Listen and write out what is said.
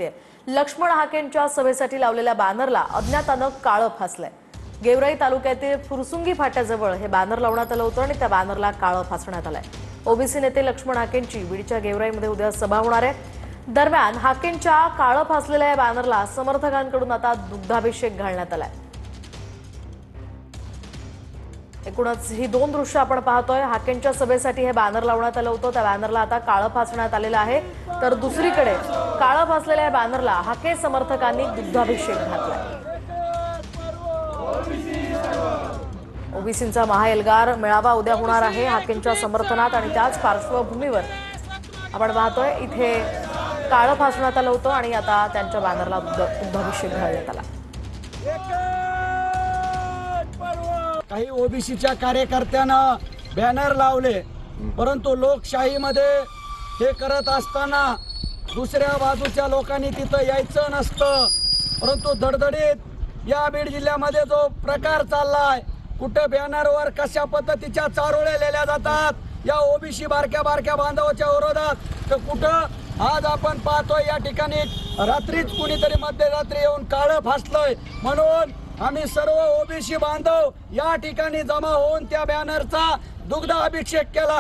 मिळते। लक्ष्मण हाकेंच्या सभेसाठी लावलेल्या बॅनरला अज्ञातानं काळं फासलंय। गेवराई तालुक्यातील फुरसुंगी फाट्याजवळ हे बॅनर लावण्यात आलं होतं आणि त्या बॅनरला काळं फासण्यात आलंय। ओबीसी नेते लक्ष्मण हाकेंची बीडच्या गेवराईमध्ये उद्या सभा होणार आहे। दरम्यान हाकेंच्या काळं फासलेल्या बॅनरला समर्थकांकडून आता दुग्धाभिषेक घालण्यात आलाय। एकूणच ही दोन दृश्य आपण पाहतोय। हाकेंच्या सभेसाठी हे बॅनर लावण्यात आलं होतं, त्या बॅनरला आता काळं फासण्यात आलेलं आहे। तर दुसरीकडे काळं फासलेल्या बॅनरला हाके समर्थकांनी दुग्धाभिषेक घातलाय। ओबीसींचा महाएल्गार मेळावा उद्या होणार आहे हाकेंच्या समर्थनात आणि त्याच पार्श्वभूमीवर आपण पाहतोय इथे काळं फासण्यात आलं होतं आणि आता त्यांच्या बॅनरला दुग्धाभिषेक घालण्यात आला। काही ओबीसीच्या कार्यकर्त्यांना बॅनर लावले, परंतु लोकशाहीमध्ये हे करत असताना दुसऱ्या बाजूच्या लोकांनी तिथं यायचं नसतं। परंतु धडधडीत या बीड जिल्ह्यामध्ये जो प्रकार चाललाय, कुठं बॅनरवर कशा पद्धतीच्या चारोळ्या लिहिल्या जातात या ओबीसी बारक्या बारक्या बांधवाच्या विरोधात, तर कुठं आज आपण पाहतोय या ठिकाणी रात्रीच कुणीतरी मध्यरात्री येऊन काळं फासलंय। म्हणून आम्ही सर्व ओबीसी बांधव या ठिकाणी जमा होऊन त्या बॅनरचा दुग्ध अभिषेक केला।